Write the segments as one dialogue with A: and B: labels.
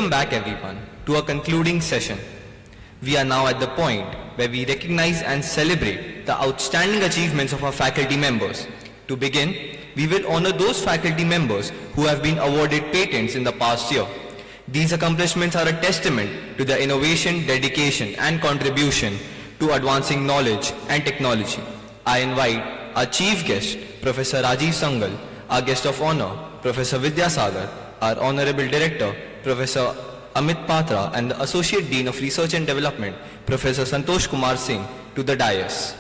A: Welcome back everyone to our concluding session. We are now at the point where we recognize and celebrate the outstanding achievements of our faculty members. To begin, we will honor those faculty members who have been awarded patents in the past year. These accomplishments are a testament to their innovation, dedication and contribution to advancing knowledge and technology. I invite our chief guest, Professor Rajiv Sangal, our guest of honor, Professor Vidya Sagar, our Honorable Director, Professor Amit Patra, and the Associate Dean of Research and Development, Professor Santosh Kumar Singh, to the dais.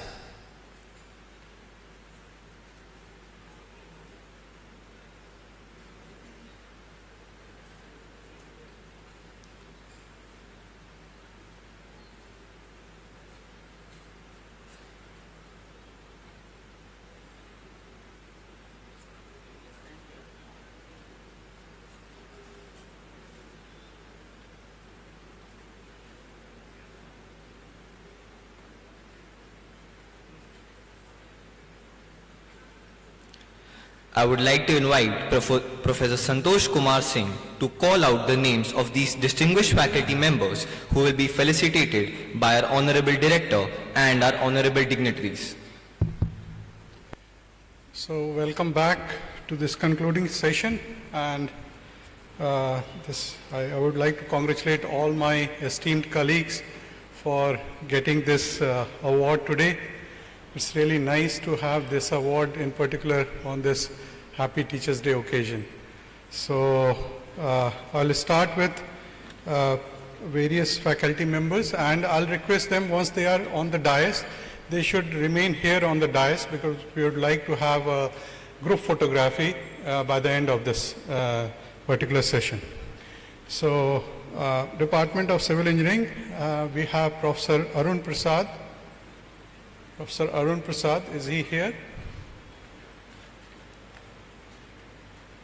A: I would like to invite Professor Santosh Kumar Singh to call out the names of these distinguished faculty members who will be felicitated by our Honorable Director and our Honorable dignitaries.
B: So welcome back to this concluding session, and I would like to congratulate all my esteemed colleagues for getting this award today. It's really nice to have this award in particular on this Happy Teachers Day occasion. So I'll start with various faculty members, and I'll request them, once they are on the dais, they should remain here on the dais because we would like to have a group photography by the end of this particular session. So Department of Civil Engineering, we have Professor Arun Prasad. Professor Arun Prasad, is he here?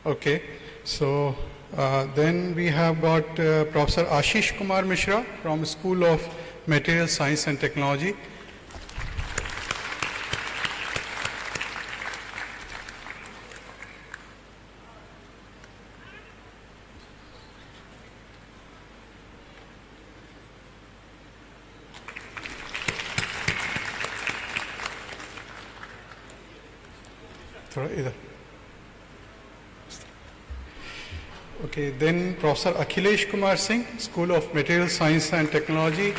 B: Okay, so then we have got Professor Ashish Kumar Mishra from School of Material Science and Technology. Okay, then Professor Akhilesh Kumar Singh, School of Material Science and Technology.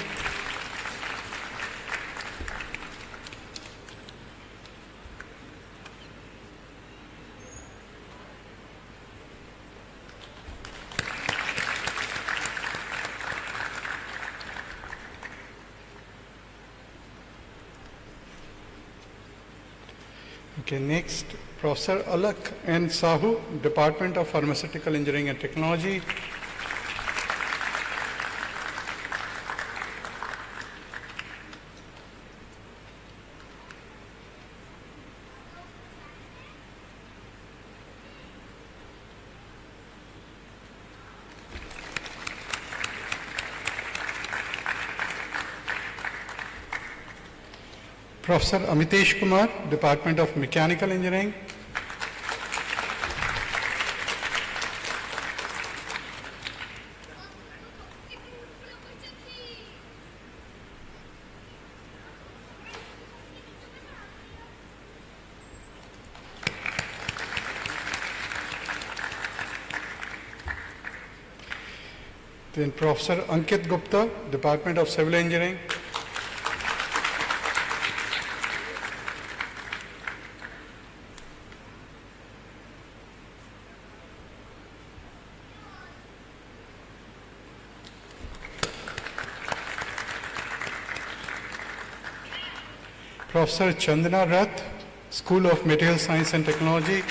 B: Okay, next, Professor Alak N. Sahu, Department of Pharmaceutical Engineering and Technology. Professor Amitesh Kumar, Department of Mechanical Engineering. Then Professor Ankit Gupta, Department of Civil Engineering. Professor Chandana Rath, School of Material Science and Technology.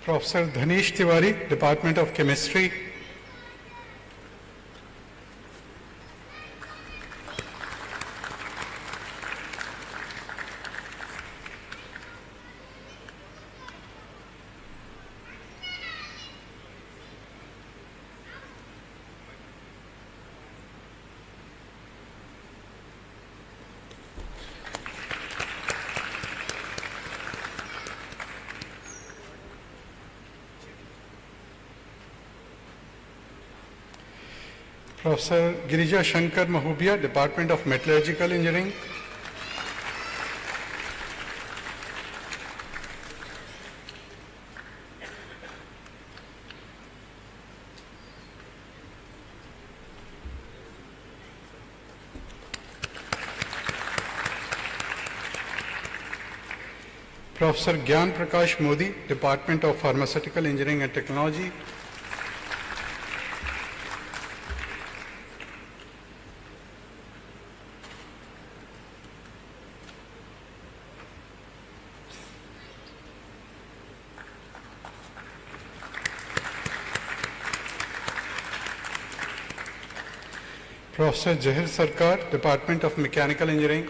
B: Professor Dhanish Tiwari, Department of Chemistry. Professor Girija Shankar Mahubia, Department of Metallurgical Engineering. Professor Gyan Prakash Modi, Department of Pharmaceutical Engineering and Technology. Professor Jahir Sarkar, Department of Mechanical Engineering.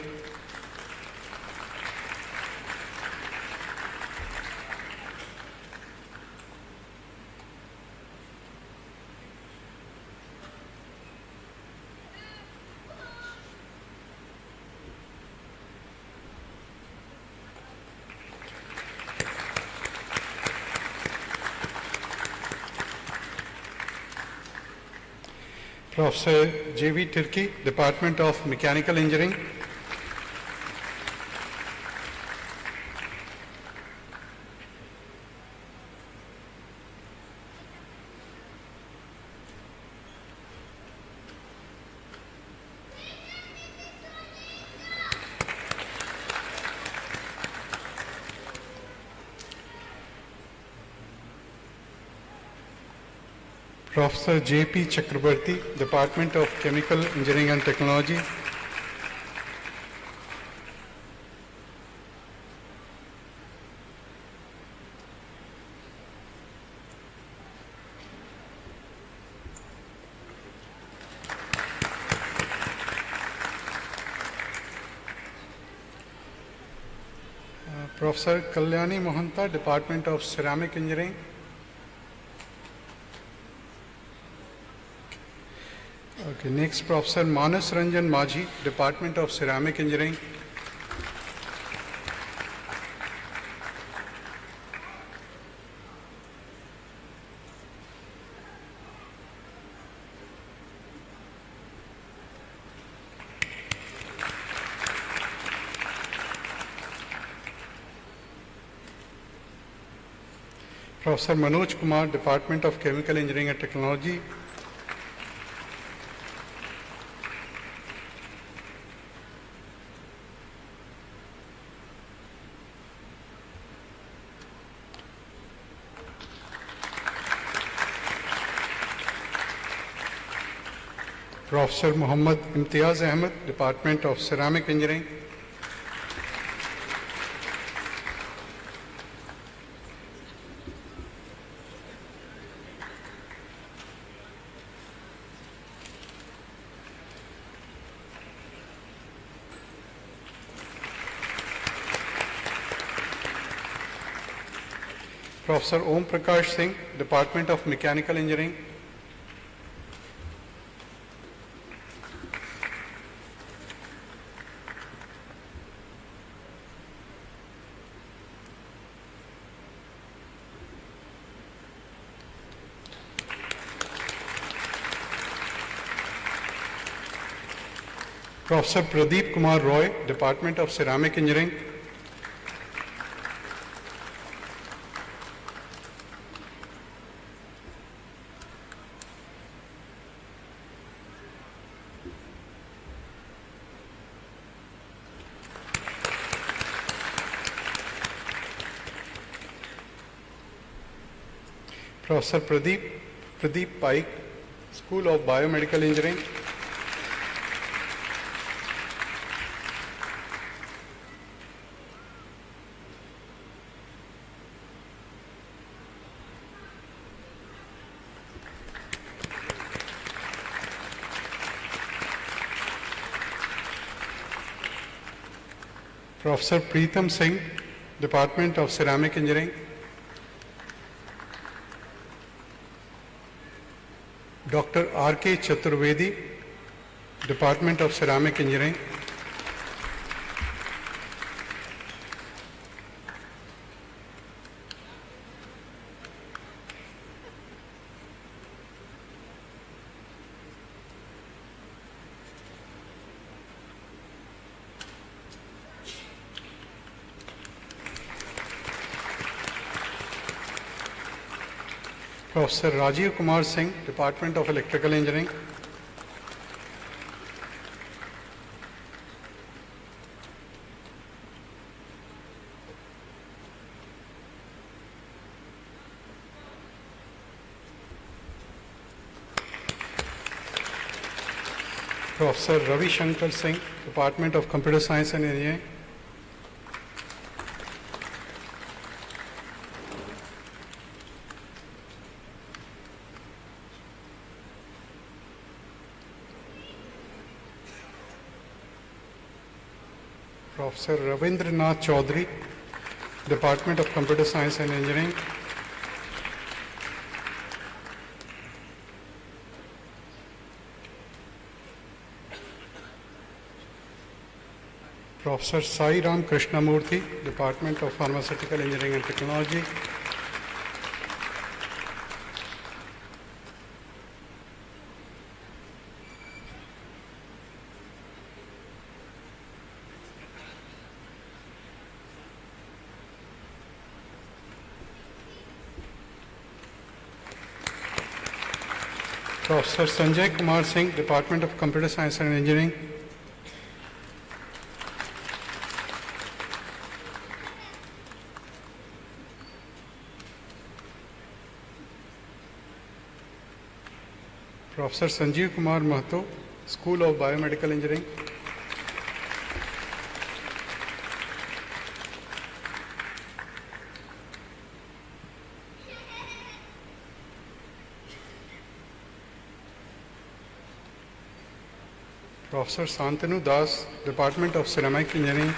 B: Professor J.V. Tirki, Department of Mechanical Engineering. Professor J.P. Chakrabarti, Department of Chemical Engineering and Technology. Professor Kalyani Mohanta, Department of Ceramic Engineering. Okay, next Professor Manas Ranjan Majhi, Department of Ceramic Engineering. Professor Manoj Kumar, Department of Chemical Engineering and Technology. Professor Muhammad Imtiaz Ahmed, Department of Ceramic Engineering. Professor Om Prakash Singh, Department of Mechanical Engineering. Professor Pradeep Kumar Roy, Department of Ceramic Engineering. Professor Pradeep Paik, School of Biomedical Engineering. Professor Preetham Singh, Department of Ceramic Engineering. Dr. R.K. Chaturvedi, Department of Ceramic Engineering. Professor Rajiv Kumar Singh, Department of Electrical Engineering. Professor Ravi Shankar Singh, Department of Computer Science and Engineering. Professor Ravindranath Chaudhary, Department of Computer Science and Engineering. Professor Sai Ram Krishnamurthy, Department of Pharmaceutical Engineering and Technology. Professor Sanjay Kumar Singh, Department of Computer Science and Engineering. Professor Sanjeev Kumar Mahto, School of Biomedical Engineering. Professor Santanu Das, Department of Ceramic Engineering.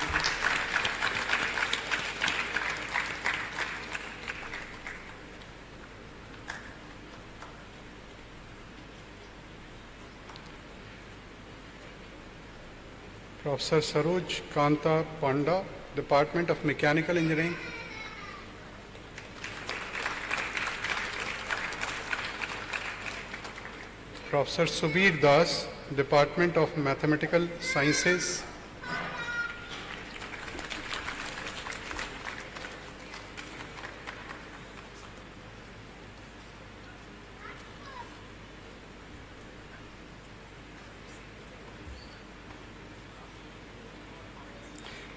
B: Professor Saroj Kanta Panda, Department of Mechanical Engineering. Professor Subir Das, Department of Mathematical Sciences.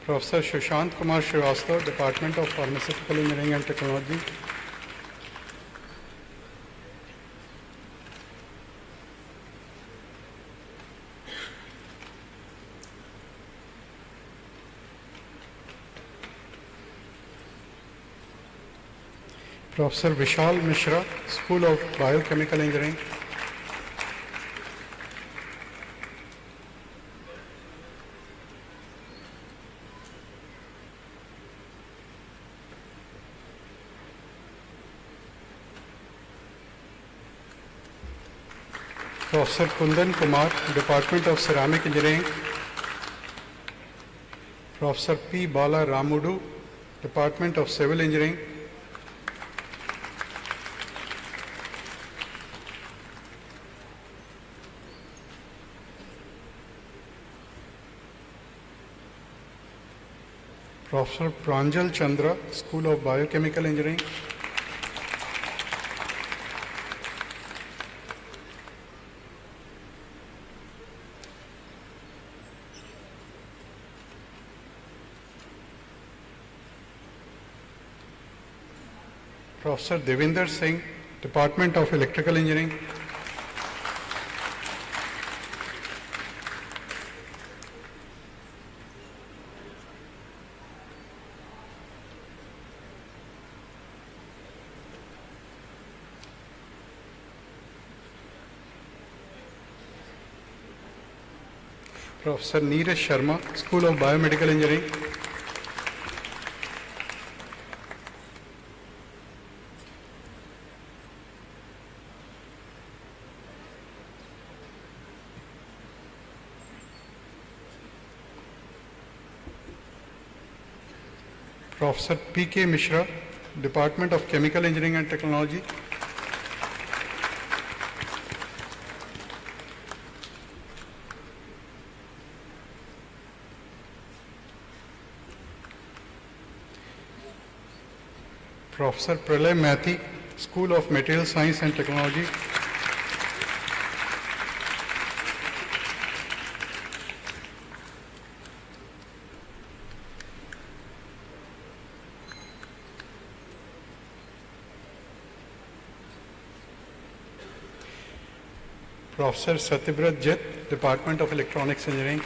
B: Professor Sushant Kumar Srivastava, Department of Pharmaceutical Engineering and Technology. Professor Vishal Mishra, School of Biochemical Engineering. Professor Kundan Kumar, Department of Ceramic Engineering. Professor P. Bala Ramudu, Department of Civil Engineering. Professor Pranjal Chandra, School of Biochemical Engineering. Professor Devinder Singh, Department of Electrical Engineering. Professor Neeraj Sharma, School of Biomedical Engineering. Professor P.K. Mishra, Department of Chemical Engineering and Technology. Professor Pralay Mathi, School of Material Science and Technology. Professor Satyabrat Jit, Department of Electronics Engineering.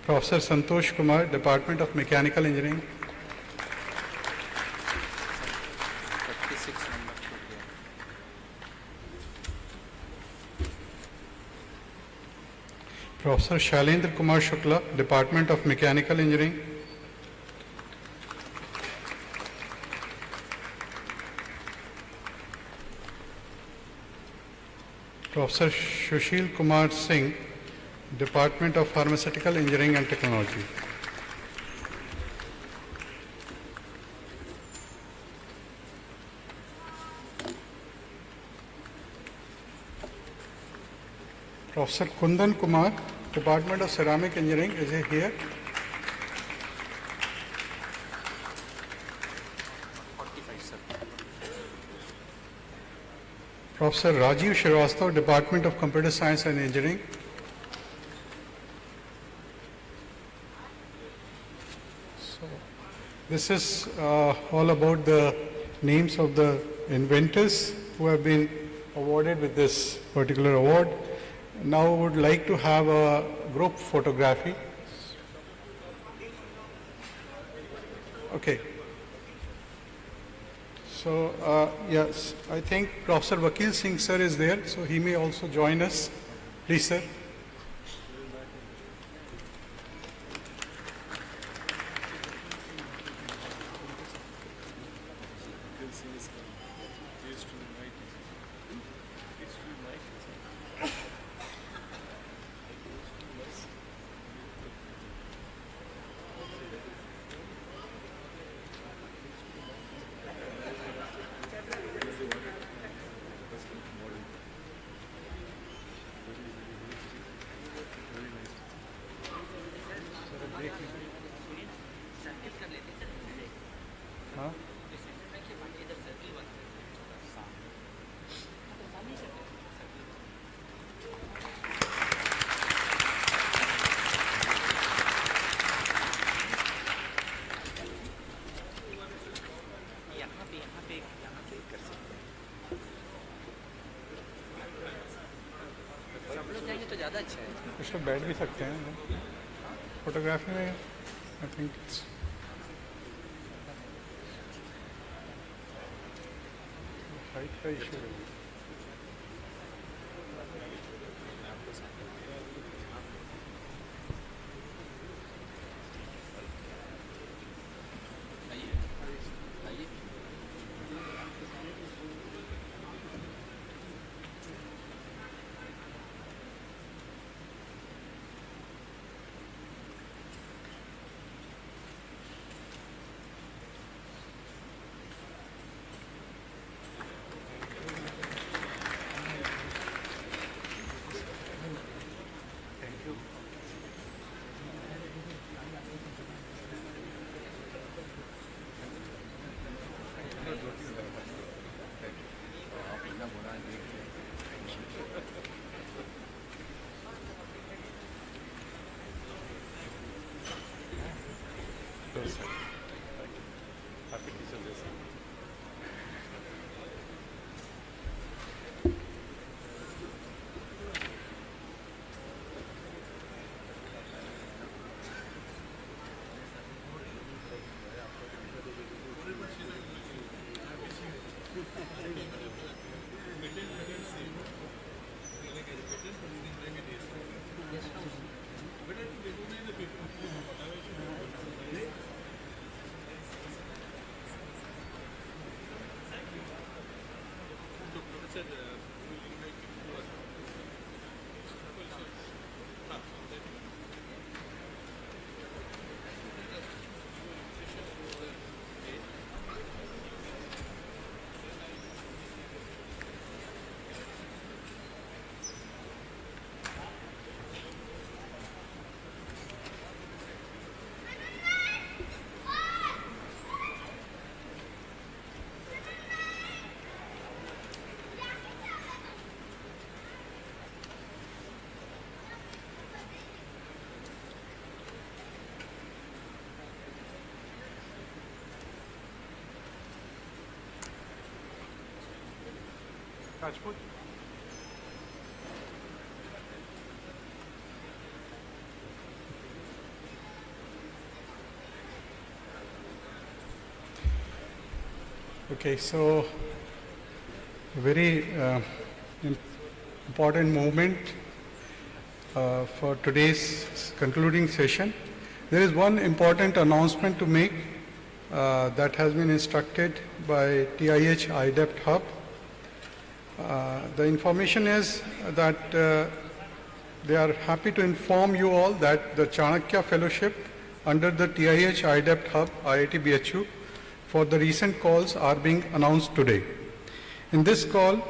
B: Professor Santosh Kumar, Department of Mechanical Engineering. Professor Shailendra Kumar Shukla, Department of Mechanical Engineering. Professor Sushil Kumar Singh, Department of Pharmaceutical Engineering and Technology. Professor Kundan Kumar, Department of Ceramic Engineering, is he here? Professor Rajiv Srivastava, Department of Computer Science and Engineering. So, this is all about the names of the inventors who have been awarded with this particular award. Now would like to have a group photography. Okay. So, yes, I think Professor Vakil Singh sir is there, so he may also join us. Please, sir. इसमें बैठ भी सकते हैं photography में I think height का issue है Rajput. Okay, so a very important moment for today's concluding session. There is one important announcement to make that has been instructed by TIH IDEPT Hub. The information is that they are happy to inform you all that the Chanakya Fellowship under the TIH IDEPT Hub, IIT BHU, for the recent calls are being announced today. In this call,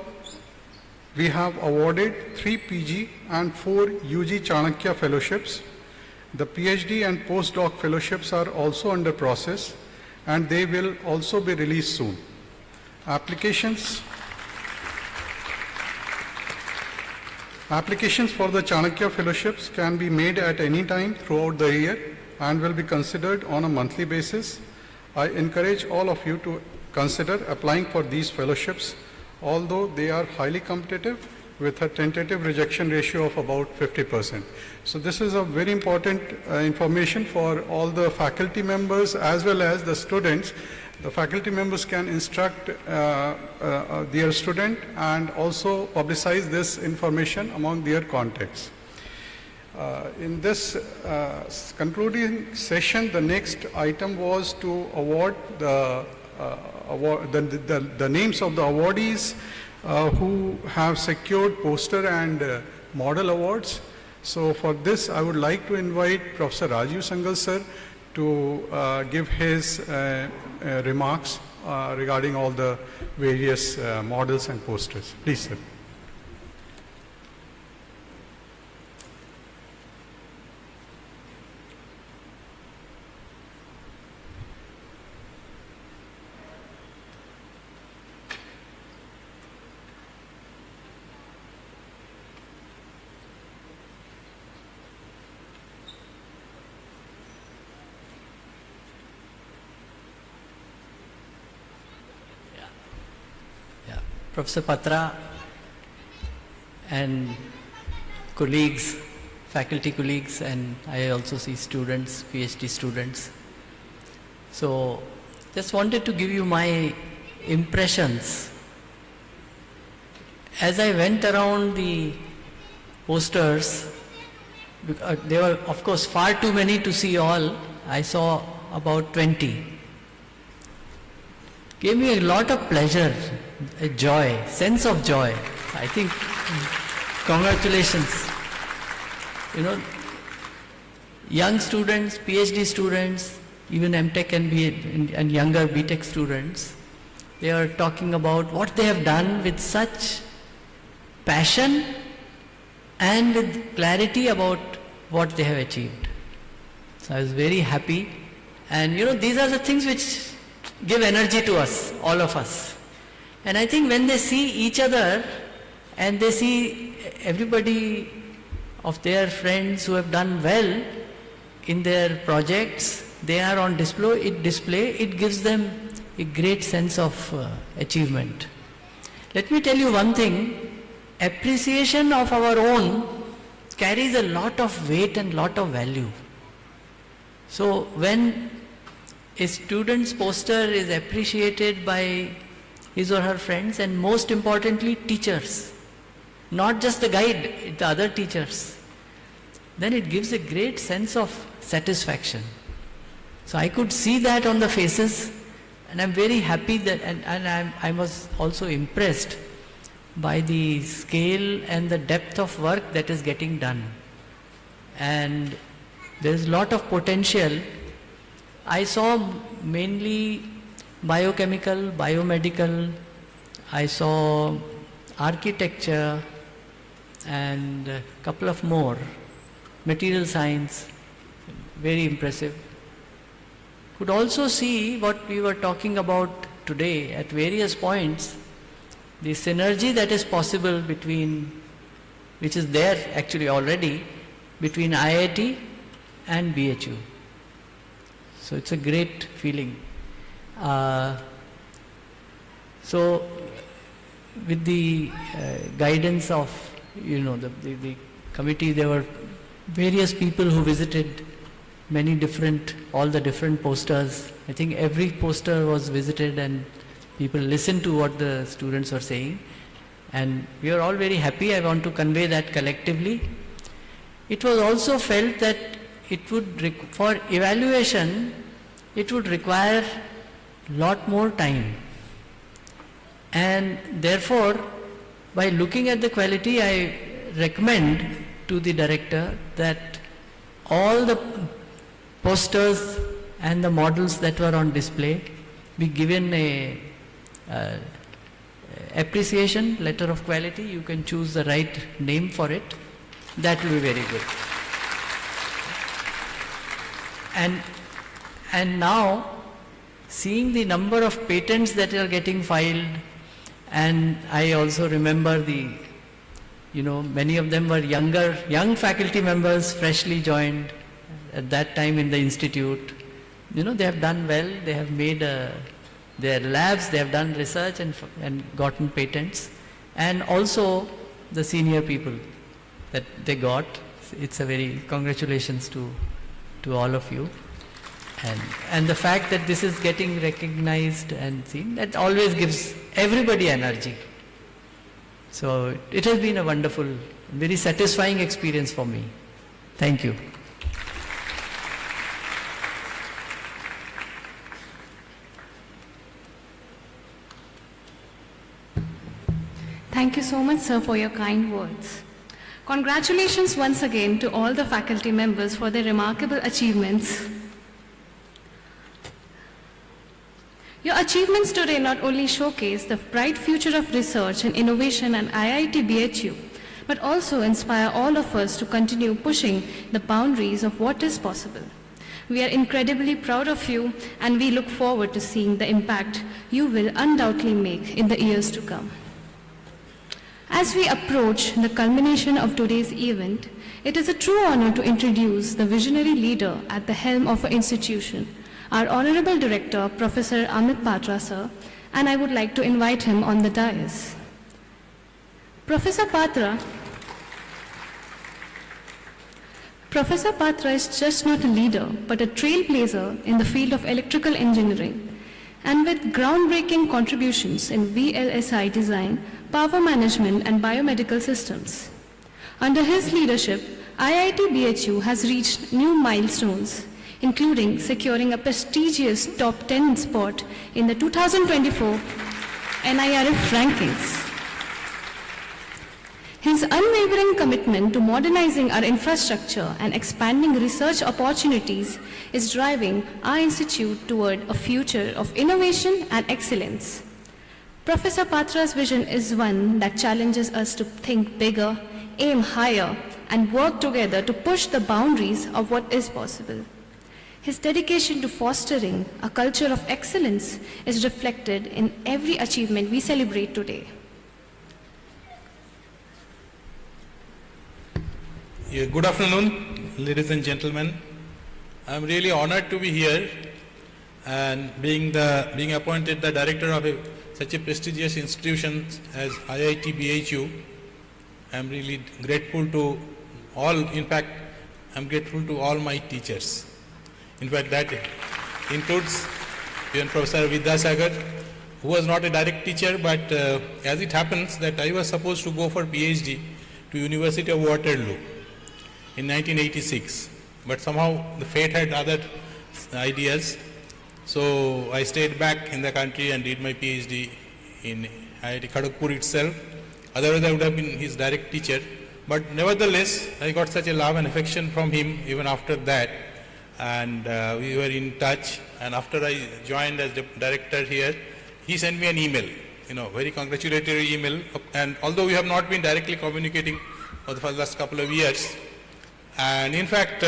B: we have awarded 3 PG and 4 UG Chanakya Fellowships. The PhD and postdoc fellowships are also under process and they will also be released soon. Applications for the Chanakya Fellowships can be made at any time throughout the year and will be considered on a monthly basis. I encourage all of you to consider applying for these fellowships, although they are highly competitive with a tentative rejection ratio of about 50%. So this is a very important information for all the faculty members as well as the students. The faculty members can instruct their student and also publicize this information among their contacts. In this concluding session, the next item was to award the names of the awardees who have secured poster and model awards. So for this, I would like to invite Professor Rajiv Sangal sir to give his remarks regarding all the various models and posters. Please, sir.
C: Professor Patra and colleagues, faculty colleagues, and I also see students, PhD students. So, just wanted to give you my impressions. As I went around the posters, there were of course far too many to see all. I saw about 20. Gave me a lot of pleasure, a joy, sense of joy. I think, congratulations. You know, young students, PhD students, even MTech and younger BTech students, they are talking about what they have done with such passion and with clarity about what they have achieved. So I was very happy. And you know, these are the things which give energy to us, all of us. And I think when they see each other and they see everybody of their friends who have done well in their projects, they are on display, it gives them a great sense of achievement. Let me tell you one thing, appreciation of our own carries a lot of weight and lot of value. So when a student's poster is appreciated by his or her friends and most importantly teachers, not just the guide, the other teachers, then it gives a great sense of satisfaction. So I could see that on the faces and I'm very happy that, and I was also impressed by the scale and the depth of work that is getting done. And there is a lot of potential. I saw mainly biochemical, biomedical, I saw architecture and a couple of more, material science, very impressive. Could also see what we were talking about today at various points, the synergy that is possible between, which is there actually already, between IIT and BHU. So it's a great feeling. So with the guidance of, the committee, there were various people who visited all the different posters. I think every poster was visited and people listened to what the students were saying. And we are all very happy. I want to convey that collectively. It was also felt that for evaluation, it would require a lot more time. And therefore, by looking at the quality, I recommend to the director that all the posters and the models that were on display be given a appreciation letter of quality. You can choose the right name for it. That will be very good. And now, seeing the number of patents that are getting filed, and I also remember many of them were young faculty members, freshly joined at that time in the institute. They have done well. They have made their labs, they have done research and gotten patents. And also the senior people that they got. It's a very congratulations to all of you. And the fact that this is getting recognized and seen, that always gives everybody energy. So it has been a wonderful, very satisfying experience for me. Thank you.
D: Thank you so much, sir, for your kind words. Congratulations once again to all the faculty members for their remarkable achievements. Your achievements today not only showcase the bright future of research and innovation at IIT BHU, but also inspire all of us to continue pushing the boundaries of what is possible. We are incredibly proud of you, and we look forward to seeing the impact you will undoubtedly make in the years to come. As we approach the culmination of today's event, it is a true honor to introduce the visionary leader at the helm of our institution, our Honorable Director, Professor Amit Patra, sir, and I would like to invite him on the dais. Professor Patra is just not a leader, but a trailblazer in the field of electrical engineering, and with groundbreaking contributions in VLSI design, power management, and biomedical systems. Under his leadership, IIT BHU has reached new milestones, including securing a prestigious top 10 spot in the 2024 NIRF rankings. His unwavering commitment to modernizing our infrastructure and expanding research opportunities is driving our institute toward a future of innovation and excellence. Professor Patra's vision is one that challenges us to think bigger, aim higher, and work together to push the boundaries of what is possible. His dedication to fostering a culture of excellence is reflected in every achievement we celebrate today.
E: Yeah, good afternoon, ladies and gentlemen. I'm really honored to be here, and being appointed the director of such a prestigious institution as IIT BHU. I'm really grateful to all. In fact, I'm grateful to all my teachers. In fact, that includes even Professor Vidyasagar, who was not a direct teacher, but as it happens that I was supposed to go for PhD to University of Waterloo in 1986, but somehow the fate had other ideas, so I stayed back in the country and did my PhD in IIT Kharagpur itself. Otherwise I would have been his direct teacher, but nevertheless I got such a love and affection from him even after that, and we were in touch, and after I joined as the director here, he sent me an email, very congratulatory email, and although we have not been directly communicating for the last couple of years, and in fact,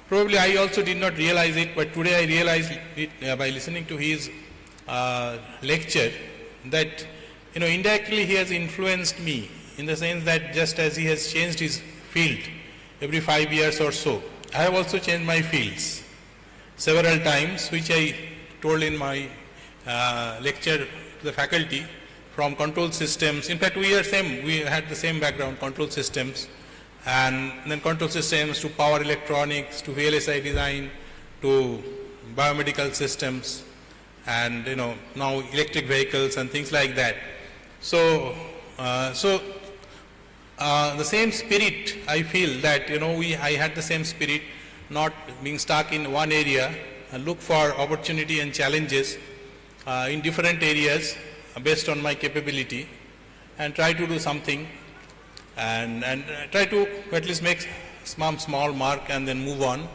E: probably I also did not realize it, but today I realized it by listening to his lecture, that indirectly he has influenced me in the sense that just as he has changed his field every 5 years or so, I have also changed my fields several times, which I told in my lecture to the faculty, from control systems. In fact, we had the same background, control systems, and then control systems to power electronics, to VLSI design, to biomedical systems, and now electric vehicles and things like that. So, the same spirit, I feel that I had the same spirit, not being stuck in one area, and look for opportunity and challenges in different areas based on my capability, and try to do something, and try to at least make some small mark and then move on.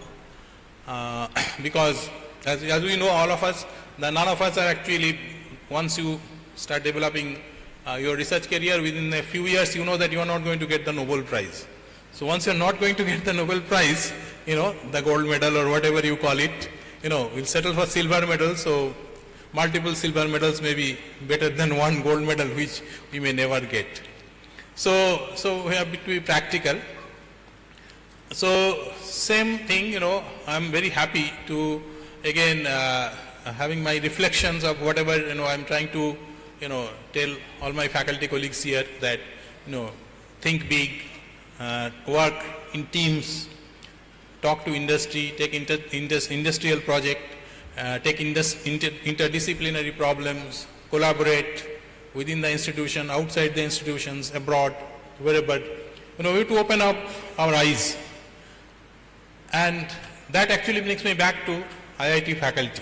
E: Because as we know, all of us, none of us are actually, once you start developing your research career, within a few years you know that you are not going to get the Nobel Prize. So once you are not going to get the Nobel Prize, the gold medal or whatever you call it, we'll settle for silver medal. So multiple silver medals may be better than one gold medal, which we may never get. So we have to be practical. So same thing, I'm very happy to again having my reflections of whatever I'm trying to tell all my faculty colleagues here, that think big, work in teams, talk to industry, take industrial project, take interdisciplinary problems, collaborate within the institution, outside the institutions, abroad, wherever. We have to open up our eyes. And that actually brings me back to IIT faculty,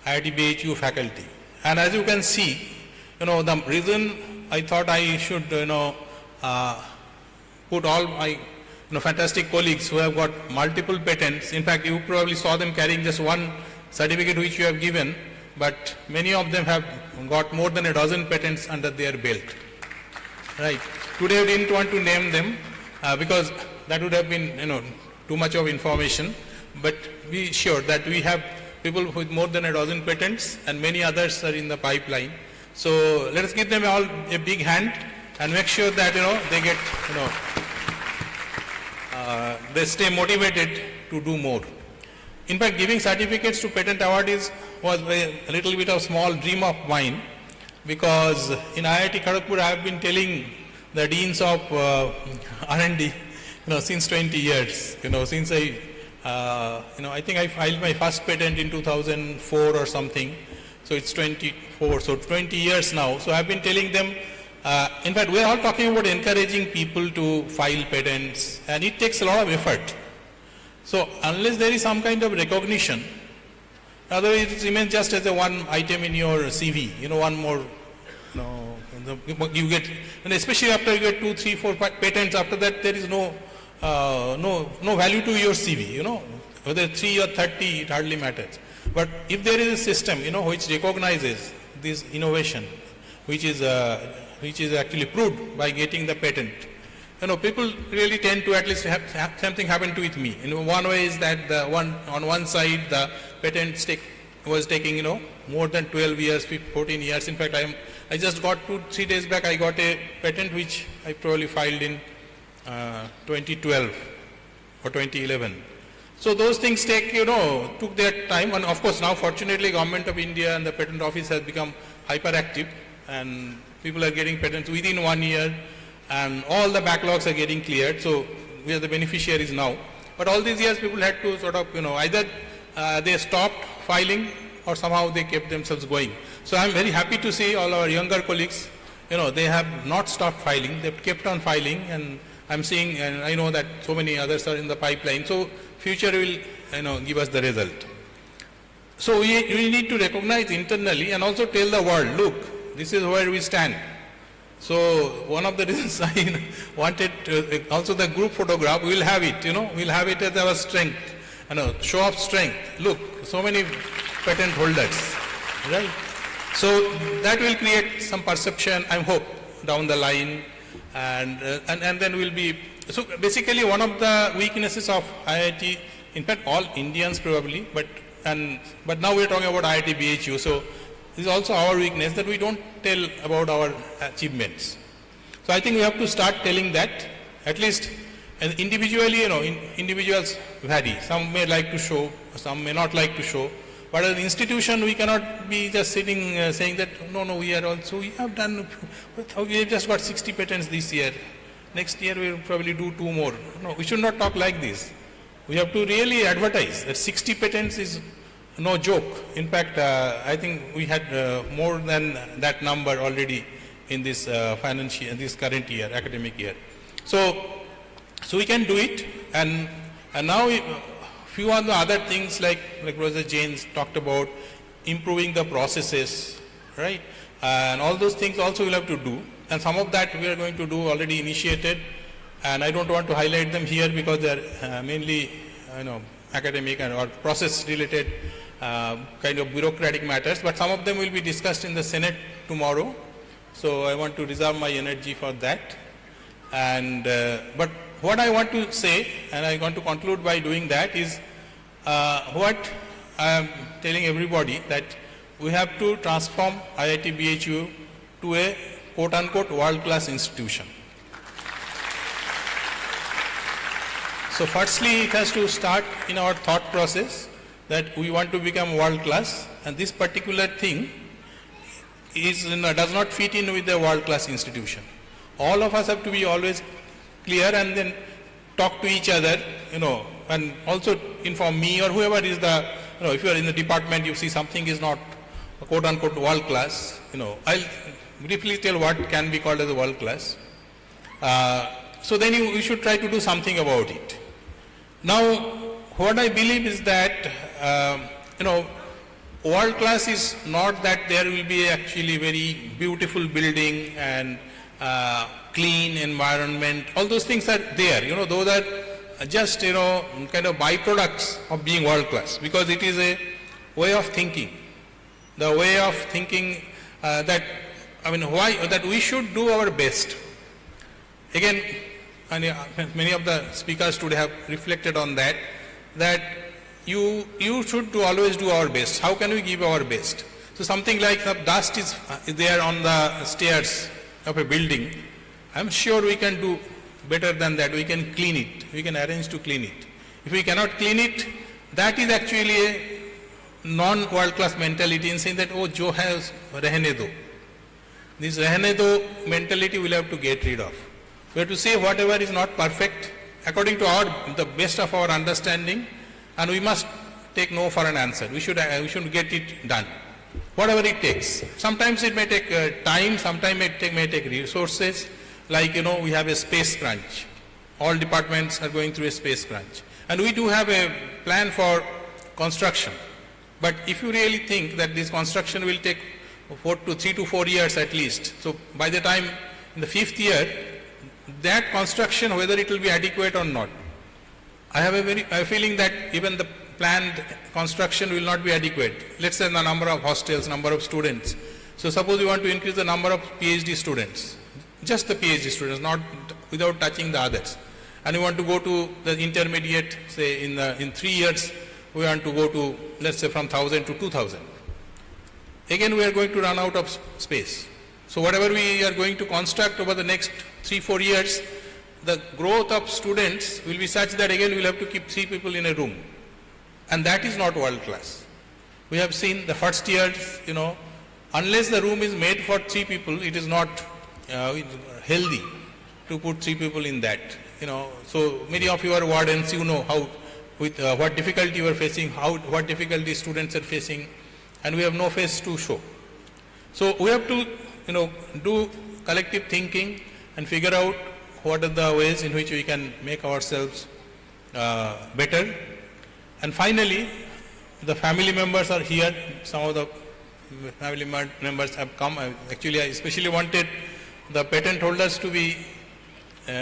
E: IIT BHU faculty. And as you can see, the reason I thought I should, put all my fantastic colleagues who have got multiple patents. In fact, you probably saw them carrying just one certificate which you have given, but many of them have got more than a dozen patents under their belt. Right. Today we didn't want to name them because that would have been, too much of information. But be sure that we have people with more than a dozen patents, and many others are in the pipeline. So let us give them all a big hand and make sure that they get they stay motivated to do more. In fact, giving certificates to patent awardees was a little bit of small dream of mine, because in IIT Kharagpur I have been telling the deans of R&D since 20 years. Since I think I filed my first patent in 2004 or something. So it's 24, so 20 years now. So I've been telling them, in fact, we're all talking about encouraging people to file patents, and it takes a lot of effort. So unless there is some kind of recognition, otherwise it remains just as a one item in your CV, one more, you get, and especially after you get 2, 3, 4 patents, after that there is no value to your CV, whether 3 or 30, it hardly matters. But if there is a system, which recognizes this innovation, which is actually proved by getting the patent, people really tend to at least have something happen to with me. One way is that on one side the patent was taking, more than 12 years, 14 years. In fact, I just got 2-3 days back, I got a patent which I probably filed in 2012 or 2011. So those things took their time, and of course now fortunately Government of India and the Patent Office has become hyperactive, and people are getting patents within 1 year, and all the backlogs are getting cleared. So we are the beneficiaries now. But all these years people had to sort of, either they stopped filing or somehow they kept themselves going. So I'm very happy to see all our younger colleagues, they have not stopped filing, they've kept on filing, and I'm seeing, and I know that so many others are in the pipeline. So future will, give us the result. So we need to recognize internally and also tell the world, look, this is where we stand. So one of the reasons I wanted also the group photograph, we'll have it, we'll have it as our strength, show of strength. Look, so many patent holders, right? So that will create some perception, I hope, down the line, and then we'll be. So basically, one of the weaknesses of IIT, in fact, all Indians probably, but now we're talking about IIT BHU. So this is also our weakness, that we don't tell about our achievements. So I think we have to start telling that, at least individually. Individuals vary. Some may like to show, some may not like to show. But as an institution, we cannot be just sitting saying that, no, we have just got 60 patents this year. Next year we will probably do 2 more. No, we should not talk like this. We have to really advertise that 60 patents is no joke. In fact, I think we had more than that number already in this this current year, academic year. So we can do it, and now few of the other things like Professor James talked about, improving the processes, right? And all those things also we'll have to do. And some of that we are going to do already initiated, and I don't want to highlight them here because they are mainly, academic or process-related kind of bureaucratic matters. But some of them will be discussed in the Senate tomorrow. So I want to reserve my energy for that. And but what I want to say, and I want to conclude by doing that, is what I am telling everybody, that we have to transform IIT BHU to a quote-unquote world-class institution. So firstly, it has to start in our thought process that we want to become world-class, and this particular thing is, does not fit in with the world-class institution. All of us have to be always clear and then talk to each other, and also inform me or whoever is the, if you are in the department, you see something is not quote-unquote world-class, I'll briefly tell what can be called as a world-class. So then you should try to do something about it. Now, what I believe is that, world-class is not that there will be actually very beautiful building and clean environment. All those things are there. Those are just, kind of byproducts of being world-class, because it is a way of thinking. The way of thinking that we should do our best. Again, many of the speakers today have reflected on that you should always do our best. How can we give our best? So something like the dust is there on the stairs of a building. I'm sure we can do better than that. We can clean it. We can arrange to clean it. If we cannot clean it, that is actually a non-world-class mentality in saying that, jo hai rehne do. This rehne do mentality we'll have to get rid of. We have to say whatever is not perfect according to the best of our understanding, and we must take no for an answer. We should get it done, whatever it takes. Sometimes it may take time, sometimes it may take resources. Like, we have a space crunch. All departments are going through a space crunch. And we do have a plan for construction. But if you really think that this construction will take 3 to 4 years at least, so by the time in the 5th year, that construction, whether it will be adequate or not, I have a feeling that even the planned construction will not be adequate. Let's say the number of hostels, number of students. So suppose we want to increase the number of PhD students, just the PhD students, not without touching the others. And we want to go to the intermediate, say in 3 years, we want to go to, let's say, from 1,000 to 2,000. Again, we are going to run out of space. So whatever we are going to construct over the next 3-4 years, the growth of students will be such that again we will have to keep 3 people in a room. And that is not world class. We have seen the first years, unless the room is made for 3 people, it is not healthy to put 3 people in that. So many of you are wardens, how with what difficulty you are facing, what difficulty students are facing, and we have no face to show. So we have to, do collective thinking and figure out what are the ways in which we can make ourselves better. And finally, the family members are here. Some of the family members have come. Actually, I especially wanted the patent holders to be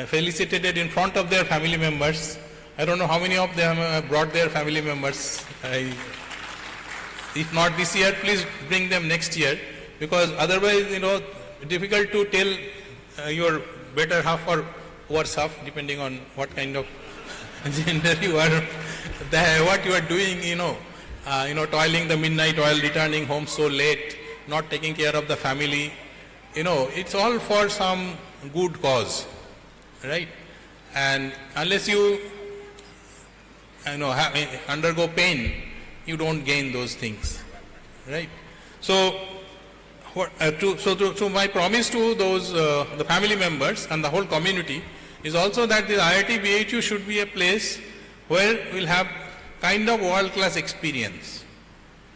E: felicitated in front of their family members. I don't know how many of them have brought their family members. If not this year, please bring them next year, because otherwise, difficult to tell your better half or worse half, depending on what kind of gender you are, what you are doing, toiling the midnight oil, returning home so late, not taking care of the family. It's all for some good cause, right? And unless you undergo pain, you don't gain those things, right? So, so my promise to those the family members and the whole community is also that the IIT BHU should be a place where we'll have kind of world-class experience,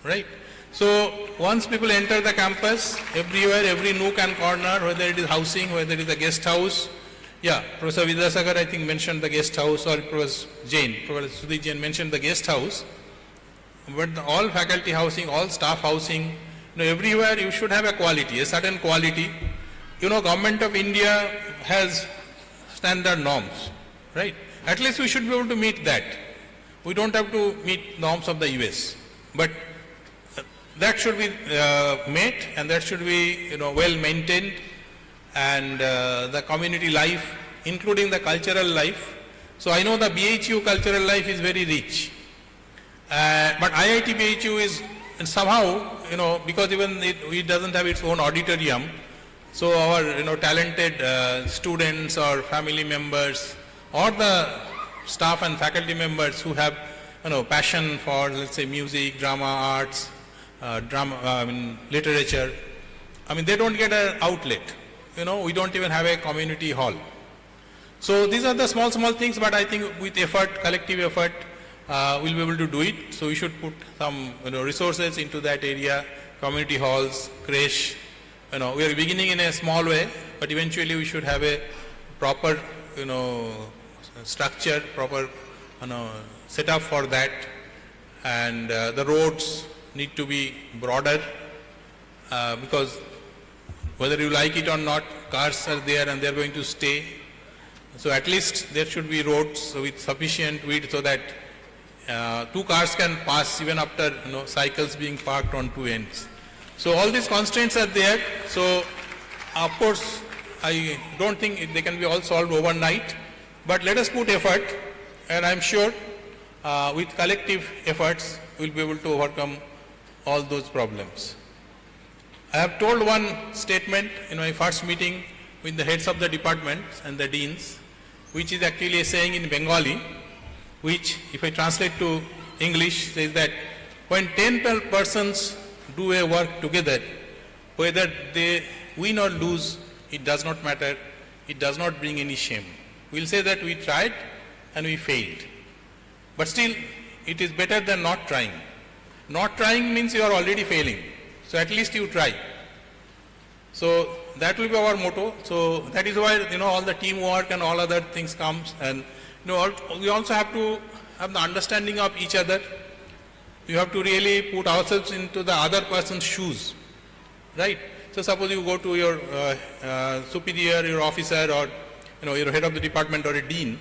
E: right? So once people enter the campus, everywhere, every nook and corner, whether it is housing, whether it is a guest house, yeah, Professor Vidyasagar I think mentioned the guest house, or Professor Sudhir Jain mentioned the guest house, but all faculty housing, all staff housing, everywhere you should have a quality, a certain quality. Government of India has standard norms, right? At least we should be able to meet that. We don't have to meet norms of the US, but that should be met, and that should be well maintained, and the community life, including the cultural life. So I know the BHU cultural life is very rich, but IIT BHU is somehow because even it doesn't have its own auditorium, so our talented students or family members or the staff and faculty members who have passion for, let's say, music, drama, arts, literature, they don't get an outlet. We don't even have a community hall. So these are the small things, but I think with effort, collective effort, we'll be able to do it. So we should put some resources into that area, community halls, creche. We are beginning in a small way, but eventually we should have a proper structure, proper setup for that, and the roads need to be broader because whether you like it or not, cars are there and they are going to stay. So at least there should be roads with sufficient width so that two cars can pass even after cycles being parked on two ends. So all these constraints are there. So of course I don't think they can be all solved overnight, but let us put effort, and I'm sure with collective efforts we'll be able to overcome all those problems. I have told one statement in my first meeting with the heads of the departments and the deans, which is actually a saying in Bengali, which if I translate to English says that when 10 persons do a work together, whether they win or lose, it does not matter, it does not bring any shame. We'll say that we tried and we failed. But still, it is better than not trying. Not trying means you are already failing. So at least you try. So that will be our motto. So that is why all the teamwork and all other things comes, and we also have to have the understanding of each other. You have to really put ourselves into the other person's shoes, right? So suppose you go to your superior, your officer, or your head of the department or a dean.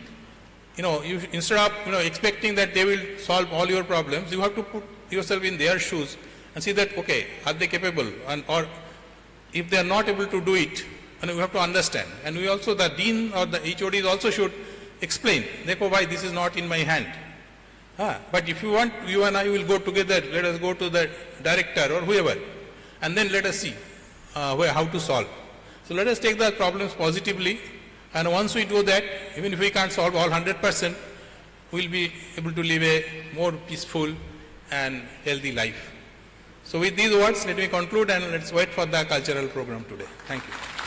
E: You instead of expecting that they will solve all your problems, you have to put yourself in their shoes and see that, okay, are they capable, and or if they are not able to do it, and we have to understand. And we also, the dean or the HODs also should explain, therefore why this is not in my hand. But if you want, you and I will go together, let us go to the director or whoever, and then let us see how to solve. So let us take the problems positively, and once we do that, even if we can't solve all 100%, we'll be able to live a more peaceful and healthy life. So with these words, let me conclude, and let's wait for the cultural program today. Thank you.